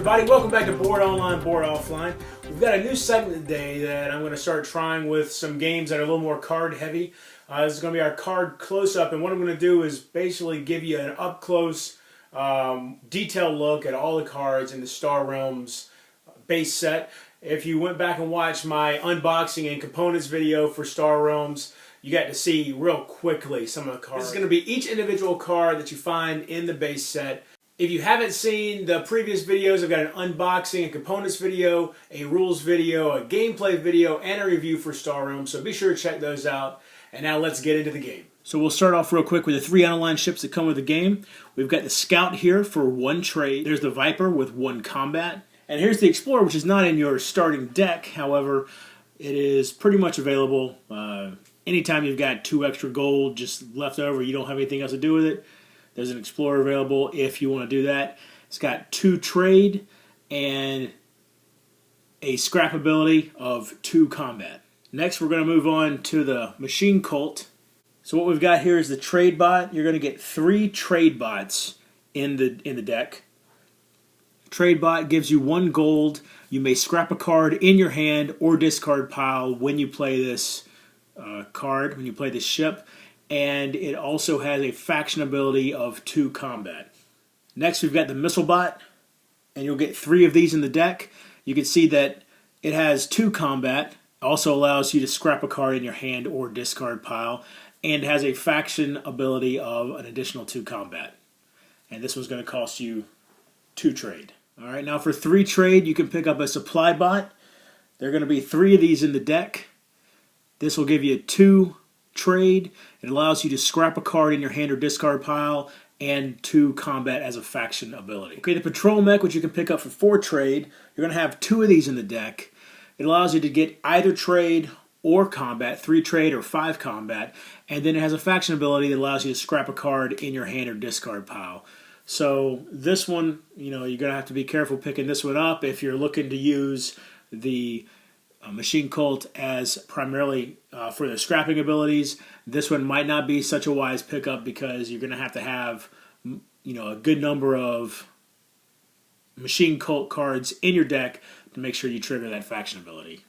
everybody, welcome back to Board Online, Board Offline. We've got a new segment today that I'm going to start trying with some games that are a little more card heavy. This is going to be our card close-up, and what I'm going to do is basically give you an up-close, detailed look at all the cards in the Star Realms base set. If you went back and watched my unboxing and components video for Star Realms, you got to see real quickly some of the cards. This is going to be each individual card that you find in the base set. If you haven't seen the previous videos, I've got an unboxing and components video, a rules video, a gameplay video, and a review for Star Realms, so be sure to check those out. And now let's get into the game. So we'll start off real quick with the 3 out-of-line ships that come with the game. We've got the Scout here for 1 trade. There's the Viper with 1 combat. And here's the Explorer, which is not in your starting deck. However, it is pretty much available. Anytime you've got 2 extra gold just left over, you don't have anything else to do with it, there's an Explorer available if you want to do that. It's got 2 trade and a scrap ability of 2 combat. Next, we're going to move on to the Machine Cult. So what we've got here is the trade bot. You're going to get 3 trade bots in the deck. Trade bot gives you 1 gold. You may scrap a card in your hand or discard pile when you play this card, when you play this ship. And it also has a faction ability of 2 combat. Next, we've got the Missile Bot, and you'll get 3 of these in the deck. You can see that it has 2 combat, also allows you to scrap a card in your hand or discard pile, and has a faction ability of an additional 2 combat. And this one's going to cost you 2 trade. All right, now for 3 trade, you can pick up a Supply Bot. There are going to be 3 of these in the deck. This will give you 2 trade. It allows you to scrap a card in your hand or discard pile, and 2 combat as a faction ability. Okay, the Patrol Mech, which you can pick up for 4 trade, you're going to have 2 of these in the deck. It allows you to get either trade or combat, 3 trade or 5 combat, and then it has a faction ability that allows you to scrap a card in your hand or discard pile. So this one, you're going to have to be careful picking this one up if you're looking to use the Machine Cult as primarily for their scrapping abilities. This one might not be such a wise pickup because you're going to have a good number of Machine Cult cards in your deck to make sure you trigger that faction ability.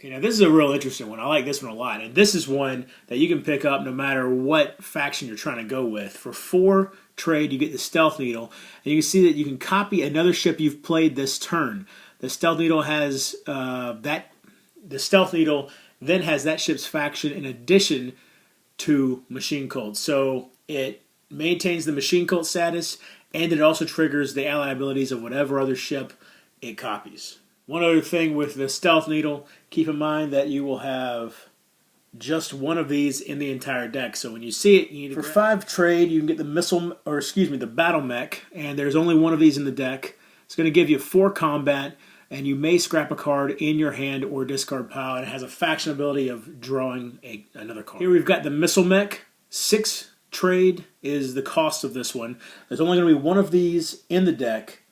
Okay, now this is a real interesting one. I like this one a lot, and this is one that you can pick up no matter what faction you're trying to go with. For 4 trade, you get the Stealth Needle, and you can see that you can copy another ship you've played this turn. The Stealth Needle has The Stealth Needle then has that ship's faction in addition to Machine Cult. So it maintains the Machine Cult status, and it also triggers the ally abilities of whatever other ship it copies. One other thing with the Stealth Needle, keep in mind that you will have just 1 of these in the entire deck. So when you see it, you need to for 5 trade, you can get the Battle Mech, and there's only 1 of these in the deck. It's going to give you 4 combat, and you may scrap a card in your hand or discard pile, and it has a faction ability of drawing another card. Here we've got the Missile Mech. 6 trade is the cost of this one. There's only going to be 1 of these in the deck,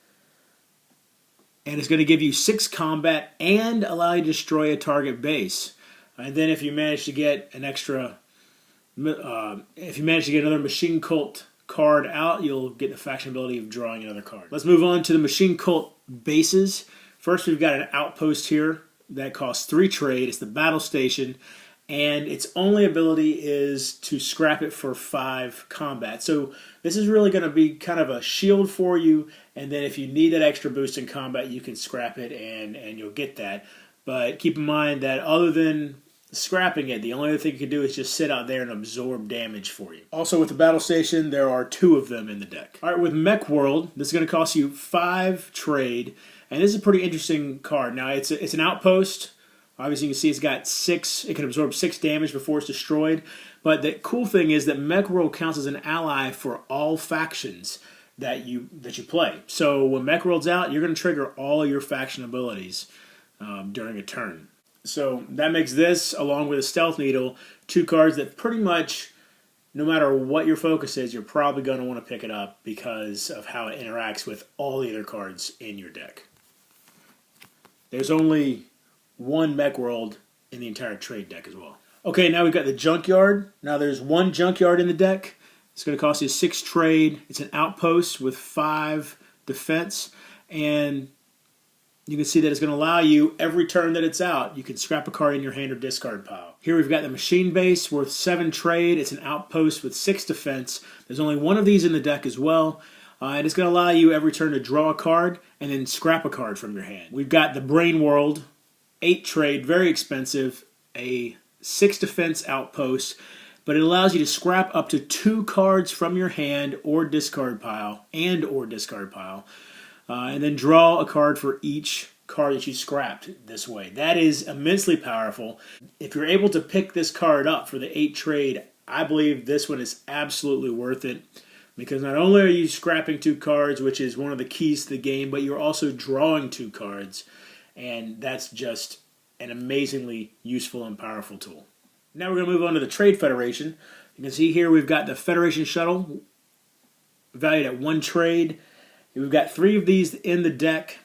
and it's going to give you 6 combat and allow you to destroy a target base. And then if you manage to get an extra, if you manage to get another Machine Cult card out, you'll get the faction ability of drawing another card. Let's move on to the Machine Cult bases. First, we've got an outpost here that costs 3 trade. It's the Battle Station, and its only ability is to scrap it for 5 combat. So this is really going to be kind of a shield for you, and then if you need that extra boost in combat, you can scrap it, and you'll get that. But keep in mind that other than scrapping it, the only other thing you can do is just sit out there and absorb damage for you. Also with the Battle Station, there are 2 of them in the deck. All right, with Mech World, this is going to cost you 5 trade. And this is a pretty interesting card. Now, it's an outpost. Obviously, you can see it's got 6. It can absorb 6 damage before it's destroyed. But the cool thing is that Mech World counts as an ally for all factions that you play. So when Mech World's out, you're going to trigger all your faction abilities during a turn. So that makes this, along with a Stealth Needle, 2 cards that pretty much, no matter what your focus is, you're probably going to want to pick it up because of how it interacts with all the other cards in your deck. There's only 1 Mech World in the entire trade deck as well. Okay, now we've got the Junkyard. Now there's 1 Junkyard in the deck. It's going to cost you 6 trade. It's an outpost with 5 defense. And you can see that it's going to allow you, every turn that it's out, you can scrap a card in your hand or discard pile. Here we've got the machine base worth 7 trade. It's an outpost with 6 defense. There's only one of these in the deck as well. And it's going to allow you every turn to draw a card and then scrap a card from your hand. We've got the Brain World, 8 trade, very expensive, a 6 defense outpost, but it allows you to scrap up to 2 cards from your hand or discard pile, and then draw a card for each card that you scrapped this way. That is immensely powerful. If you're able to pick this card up for the 8 trade, I believe this one is absolutely worth it, because not only are you scrapping 2 cards, which is one of the keys to the game, but you're also drawing 2 cards, and that's just an amazingly useful and powerful tool. Now we're going to move on to the Trade Federation. You can see here we've got the Federation Shuttle, valued at 1 trade. We've got 3 of these in the deck.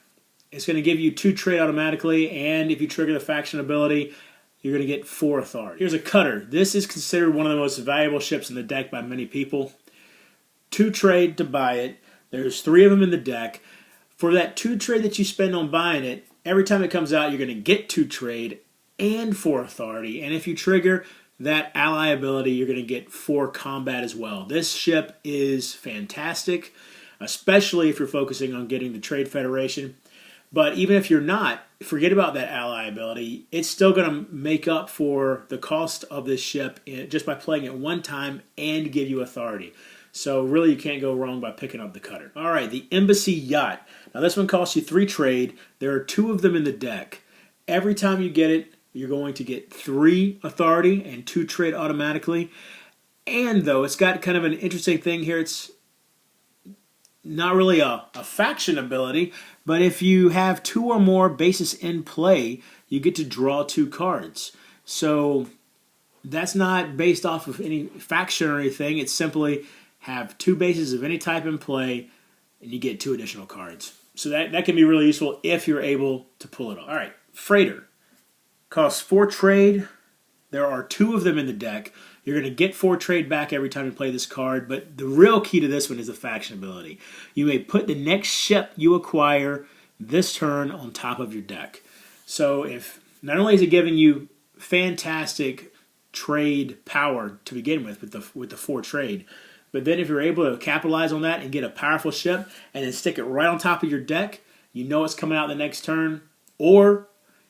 It's going to give you 2 trade automatically, and if you trigger the faction ability, you're going to get 4 authority. Here's a Cutter. This is considered one of the most valuable ships in the deck by many people. 2 trade to buy it. There's 3 of them in the deck. For that 2 trade that you spend on buying it, every time it comes out, you're going to get 2 trade and 4 authority. And if you trigger that ally ability, you're going to get 4 combat as well. This ship is fantastic, especially if you're focusing on getting the Trade Federation. But even if you're not, forget about that ally ability. It's still going to make up for the cost of this ship just by playing it one time and give you authority. So really you can't go wrong by picking up the Cutter. All right, the Embassy Yacht. Now this one costs you 3 trade. There are 2 of them in the deck. Every time you get it, you're going to get 3 authority and 2 trade automatically. And though it's got kind of an interesting thing here, it's not really a faction ability, but if you have 2 or more bases in play, you get to draw 2 cards. So that's not based off of any faction or anything. It's simply have 2 bases of any type in play, and you get 2 additional cards. So that can be really useful if you're able to pull it off. All right, Freighter. Costs 4 trade. There are 2 of them in the deck. You're going to get 4 trade back every time you play this card, but the real key to this one is the faction ability. You may put the next ship you acquire this turn on top of your deck. So if not only is it giving you fantastic trade power to begin with the 4 trade, but then if you're able to capitalize on that and get a powerful ship and then stick it right on top of your deck, you know it's coming out the next turn. Or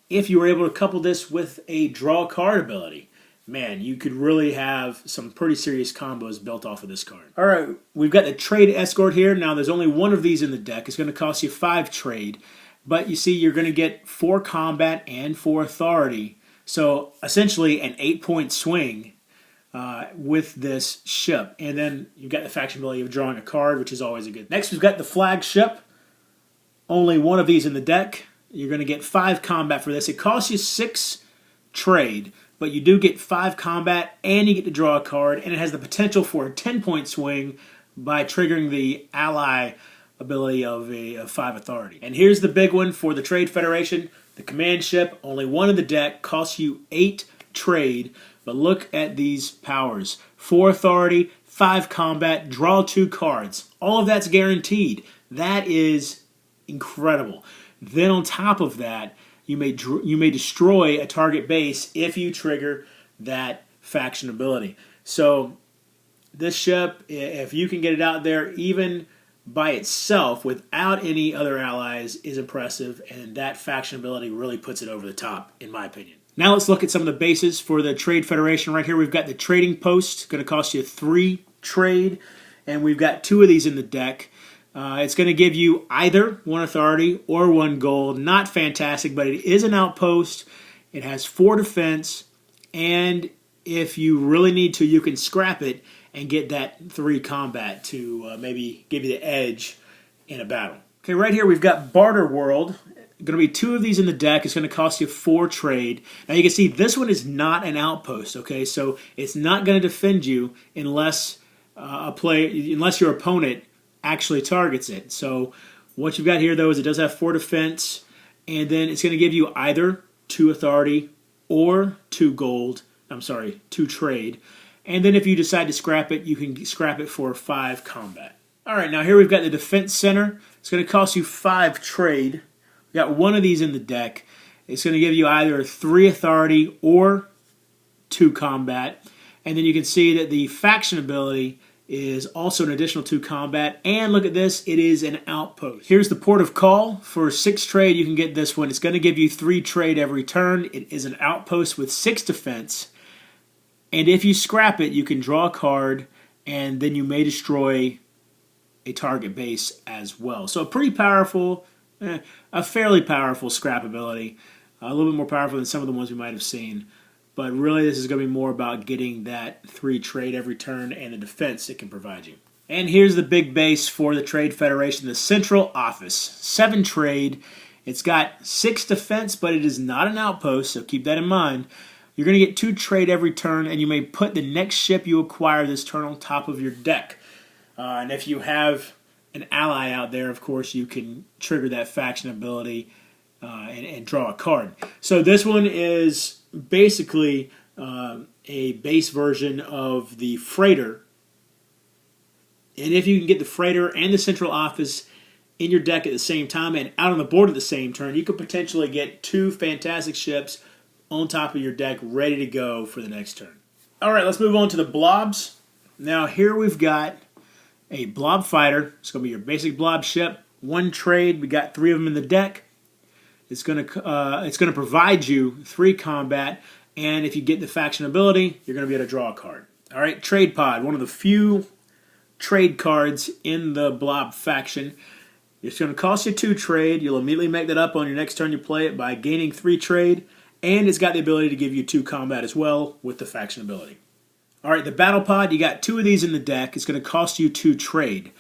if you were able to couple this with a draw card ability, man, you could really have some pretty serious combos built off of this card. All right, we've got the Trade Escort here. Now, there's only 1 of these in the deck. It's going to cost you 5 trade. But you see, you're going to get 4 combat and 4 authority. So, essentially, an 8-point swing with this ship. And then you've got the faction ability of drawing a card, which is always a good. Next, we've got the Flagship. Only 1 of these in the deck. You're going to get 5 combat for this. It costs you 6 trade, but you do get 5 combat, and you get to draw a card, and it has the potential for a 10-point swing by triggering the ally ability of 5 authority. And here's the big one for the Trade Federation. The command ship, only 1 in the deck, costs you 8 trade, but look at these powers. 4 authority, 5 combat, draw 2 cards. All of that's guaranteed. That is incredible. Then on top of that, you may destroy a target base if you trigger that faction ability. So this ship, if you can get it out there even by itself without any other allies, is impressive, and that faction ability really puts it over the top, in my opinion. Now let's look at some of the bases for the Trade Federation. Right here we've got the Trading Post, going to cost you 3 trade, and we've got 2 of these in the deck. It's going to give you either 1 authority or 1 gold. Not fantastic, but it is an outpost. It has 4 defense, and if you really need to, you can scrap it and get that 3 combat to maybe give you the edge in a battle. Okay, right here we've got Barter World. Going to be 2 of these in the deck. It's going to cost you 4 trade. Now you can see this one is not an outpost. Okay, so it's not going to defend you unless your opponent actually targets it. So what you've got here, though, is it does have 4 defense, and then it's going to give you either 2 authority or 2 gold. 2 trade. And then if you decide to scrap it, you can scrap it for 5 combat. All right, now here we've got the Defense Center. It's going to cost you 5 trade. We got one of these in the deck. It's going to give you either 3 authority or 2 combat. And then you can see that the faction ability is also an additional 2 combat. And look at this, it is an outpost. Here's the port of call. For 6 trade, you can get this one. It's going to give you 3 trade every turn. It is an outpost with 6 defense. And if you scrap it, you can draw a card, and then you may destroy a target base as well. So pretty powerful, a fairly powerful scrap ability. A little bit more powerful than some of the ones we might have seen. But really, this is going to be more about getting that 3 trade every turn and the defense it can provide you. And here's the big base for the Trade Federation, the Central Office. 7 trade. It's got 6 defense, but it is not an outpost, so keep that in mind. You're going to get 2 trade every turn, and you may put the next ship you acquire this turn on top of your deck. And if you have an ally out there, of course, you can trigger that faction ability and draw a card. So this one is basically a base version of the Freighter. And if you can get the Freighter and the Central Office in your deck at the same time and out on the board at the same turn, you could potentially get 2 fantastic ships on top of your deck ready to go for the next turn. All right, let's move on to the Blobs. Now here we've got a Blob Fighter. It's going to be your basic Blob ship. 1 trade. We got 3 of them in the deck. It's going to provide you 3 combat, and if you get the faction ability, you're going to be able to draw a card. All right, Trade Pod, one of the few trade cards in the Blob faction. It's going to cost you 2 trade. You'll immediately make that up on your next turn you play it by gaining 3 trade, and it's got the ability to give you 2 combat as well with the faction ability. All right, the Battle Pod, you got 2 of these in the deck. It's going to cost you 2 trade.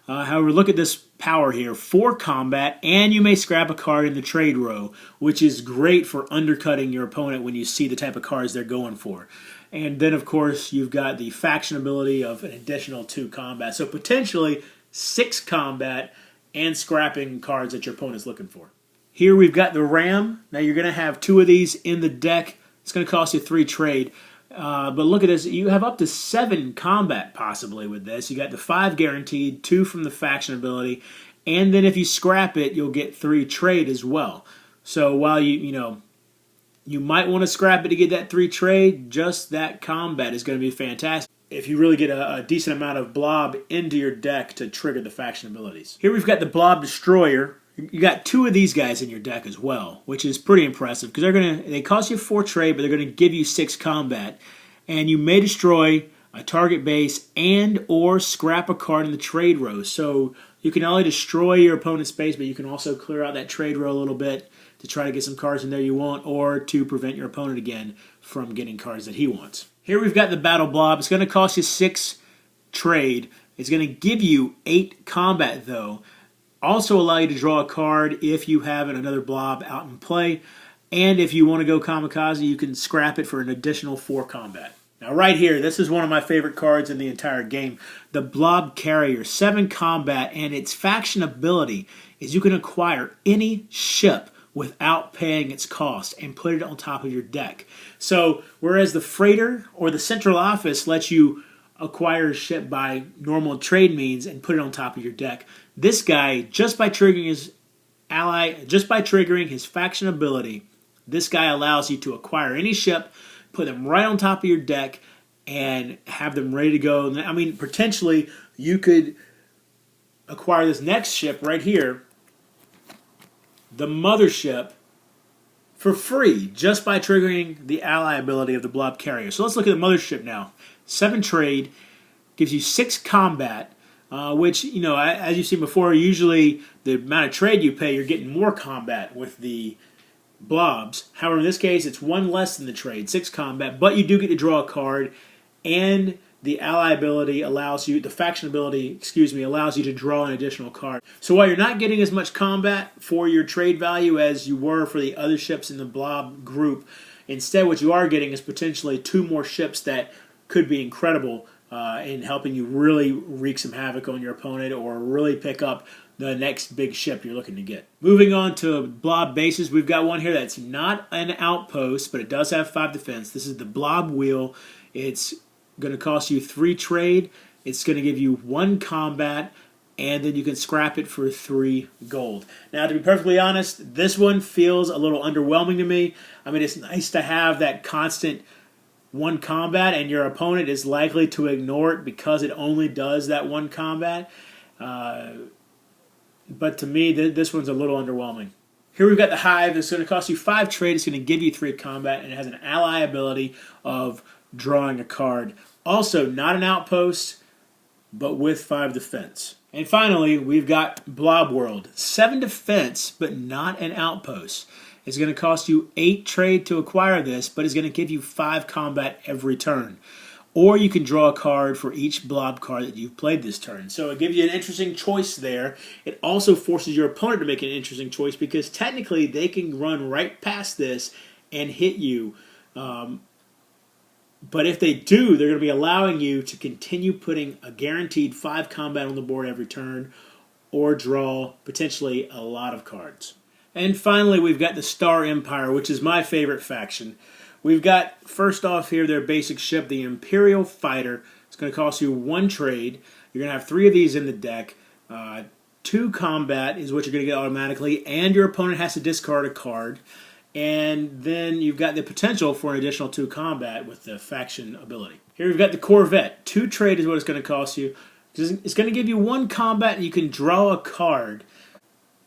However, look at this power here, 4 combat, and you may scrap a card in the trade row, which is great for undercutting your opponent when you see the type of cards they're going for. And then, of course, you've got the faction ability of an additional 2 combat. So potentially 6 combat and scrapping cards that your opponent's looking for. Here we've got the Ram. Now you're going to have 2 of these in the deck. It's going to cost you 3 trade. But look at this. You have up to 7 combat possibly with this. You got the 5 guaranteed, 2 from the faction ability, and then if you scrap it, you'll get 3 trade as well. So while you might want to scrap it to get that 3 trade, just that combat is going to be fantastic if you really get a decent amount of Blob into your deck to trigger the faction abilities. Here we've got the Blob Destroyer. You got 2 of these guys in your deck as well, which is pretty impressive because they cost you 4 trade, but they're going to give you 6 combat, and you may destroy a target base and or scrap a card in the trade row. So you can not only destroy your opponent's base, but you can also clear out that trade row a little bit to try to get some cards in there you want, or to prevent your opponent again from getting cards that he wants. Here we've got the Battle Blob. It's going to cost you 6 trade. It's going to give you 8 combat though. Also allow you to draw a card if you have another Blob out in play. And if you want to go kamikaze, you can scrap it for an additional 4 combat. Now right here, this is one of my favorite cards in the entire game. The Blob Carrier, 7 combat, and its faction ability is you can acquire any ship without paying its cost and put it on top of your deck. So whereas the Freighter or the Central Office lets you acquire a ship by normal trade means and put it on top of your deck, this guy, just by triggering his faction ability, this guy allows you to acquire any ship, put them right on top of your deck, and have them ready to go. I mean, potentially, you could acquire this next ship right here, the Mothership, for free, just by triggering the ally ability of the Blob Carrier. So let's look at the Mothership now. 7 trade, gives you 6 combat, which, as you've seen before, usually the amount of trade you pay, you're getting more combat with the Blobs. However, in this case, it's 1 less than the trade, 6 combat, but you do get to draw a card, and the ally ability allows you, the faction ability, allows you to draw an additional card. So while you're not getting as much combat for your trade value as you were for the other ships in the Blob group, instead what you are getting is potentially 2 more ships that could be incredible in helping you really wreak some havoc on your opponent or really pick up the next big ship you're looking to get. Moving on to Blob bases, we've got one here that's not an outpost, but it does have 5 defense. This is the Blob Wheel. It's going to cost you 3 trade. It's going to give you 1 combat, and then you can scrap it for 3 gold. Now, to be perfectly honest, this one feels a little underwhelming to me. I mean, it's nice to have that constant 1 combat, and your opponent is likely to ignore it because it only does that 1 combat. But to me, this one's a little underwhelming. Here we've got the Hive. It's going to cost you 5 trade. It's going to give you 3 combat, and it has an ally ability of drawing a card. Also, not an outpost, but with 5 defense. And finally, we've got Blob World. 7 defense, but not an outpost. It's going to cost you 8 trade to acquire this, but it's going to give you 5 combat every turn. Or you can draw a card for each blob card that you've played this turn. So it gives you an interesting choice there. It also forces your opponent to make an interesting choice because technically they can run right past this and hit you. But if they do, they're going to be allowing you to continue putting a guaranteed 5 combat on the board every turn or draw potentially a lot of cards. And finally, we've got the Star Empire, which is my favorite faction. We've got, first off here, their basic ship, the Imperial Fighter. It's going to cost you 1 trade. You're going to have 3 of these in the deck. 2 combat is what you're going to get automatically, and your opponent has to discard a card. And then you've got the potential for an additional 2 combat with the faction ability. Here we've got the Corvette. 2 trade is what it's going to cost you. It's going to give you 1 combat, and you can draw a card.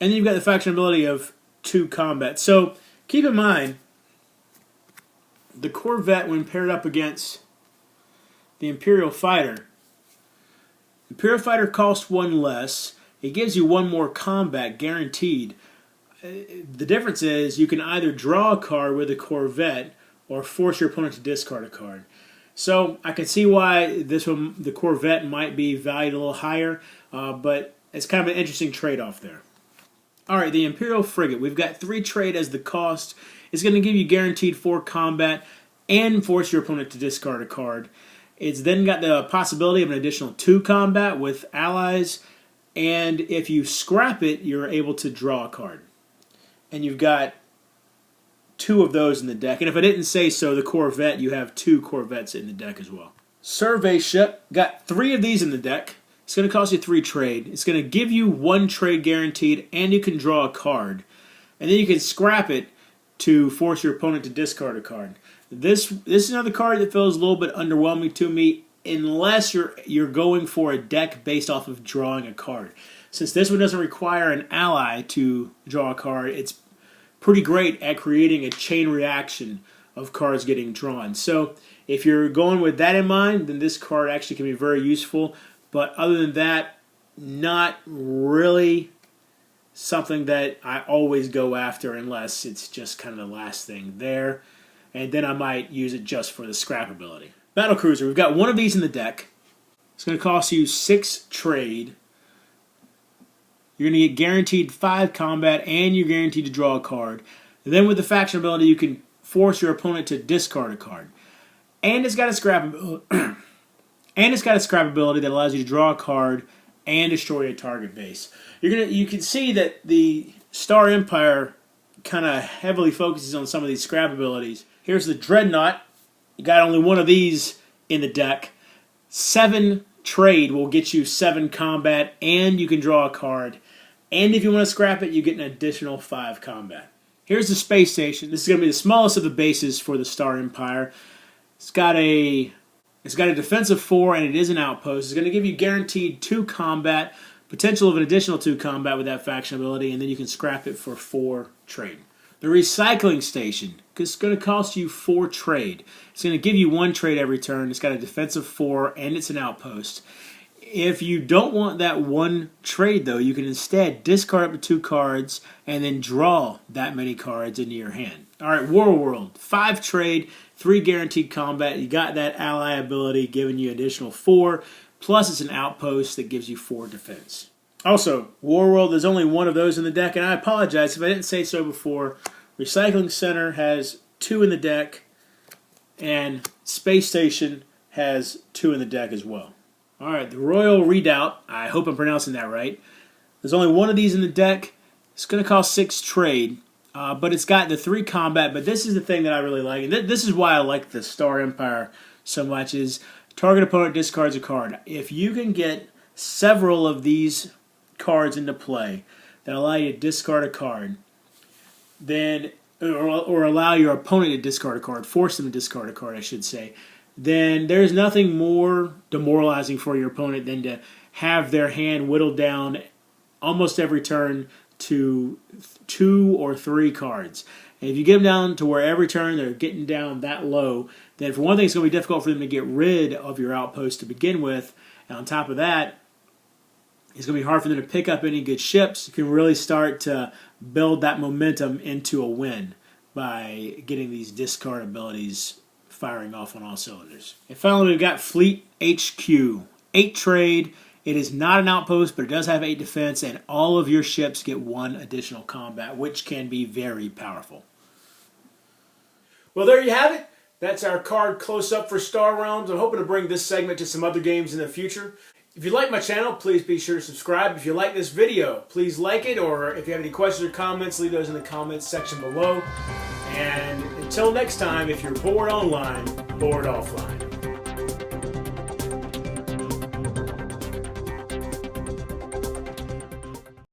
And then you've got the faction ability of 2 combat. So keep in mind, the Corvette, when paired up against the Imperial Fighter, costs 1 less. It gives you 1 more combat guaranteed. The difference is you can either draw a card with a Corvette or force your opponent to discard a card. So I can see why this one, the Corvette, might be valued a little higher, but it's kind of an interesting trade-off there. All right, the Imperial Frigate. We've got 3 trade as the cost. It's going to give you guaranteed 4 combat and force your opponent to discard a card. It's then got the possibility of an additional 2 combat with allies, and if you scrap it, you're able to draw a card. And you've got 2 of those in the deck. And if I didn't say so, the Corvette, you have 2 Corvettes in the deck as well. Survey Ship. Got 3 of these in the deck. It's going to cost you 3 trade. It's going to give you 1 trade guaranteed, and you can draw a card. And then you can scrap it to force your opponent to discard a card. This is another card that feels a little bit underwhelming to me unless you're going for a deck based off of drawing a card. Since this one doesn't require an ally to draw a card, it's pretty great at creating a chain reaction of cards getting drawn. So if you're going with that in mind, then this card actually can be very useful. But other than that, not really something that I always go after unless it's just kind of the last thing there. And then I might use it just for the scrap ability. Battlecruiser. We've got 1 of these in the deck. It's going to cost you 6 trade. You're going to get guaranteed 5 combat, and you're guaranteed to draw a card. And then with the faction ability, you can force your opponent to discard a card. And it's got a scrap ability. And it's got a scrap ability that allows you to draw a card and destroy a target base. You can see that the Star Empire kind of heavily focuses on some of these scrap abilities. Here's the Dreadnought. You got only 1 of these in the deck. 7 trade will get you 7 combat, and you can draw a card. And if you want to scrap it, you get an additional 5 combat. Here's the Space Station. This is going to be the smallest of the bases for the Star Empire. It's got a defensive 4, and it is an outpost. It's going to give you guaranteed 2 combat, potential of an additional 2 combat with that faction ability, and then you can scrap it for 4 trade. The Recycling Station, it's going to cost you 4 trade. It's going to give you 1 trade every turn. It's got a defensive 4, and it's an outpost. If you don't want that 1 trade, though, you can instead discard up to 2 cards and then draw that many cards into your hand. All right, War World. 5 trade, 3 guaranteed combat. You got that ally ability giving you additional 4, plus it's an outpost that gives you 4 defense. Also, War World, there's only 1 of those in the deck, and I apologize if I didn't say so before. Recycling Center has 2 in the deck, and Space Station has 2 in the deck as well. All right, the Royal Redoubt, I hope I'm pronouncing that right. There's only 1 of these in the deck. It's going to cost 6 trade, but it's got the 3 combat, but this is the thing that I really like, and this is why I like the Star Empire so much, is target opponent discards a card. If you can get several of these cards into play that allow you to discard a card, then or allow your opponent to discard a card, force them to discard a card, I should say, then there's nothing more demoralizing for your opponent than to have their hand whittled down almost every turn to 2 or 3 cards. And if you get them down to where every turn they're getting down that low, then for one thing, it's going to be difficult for them to get rid of your outpost to begin with. And on top of that, it's going to be hard for them to pick up any good ships. You can really start to build that momentum into a win by getting these discard abilities firing off on all cylinders. And finally, we've got Fleet HQ. 8 trade. It is not an outpost, but it does have 8 defense, and all of your ships get 1 additional combat, which can be very powerful. Well, there you have it. That's our card close-up for Star Realms. I'm hoping to bring this segment to some other games in the future. If you like my channel, please be sure to subscribe. If you like this video, please like it, or if you have any questions or comments, leave those in the comments section below. And until next time, if you're bored online, bored offline.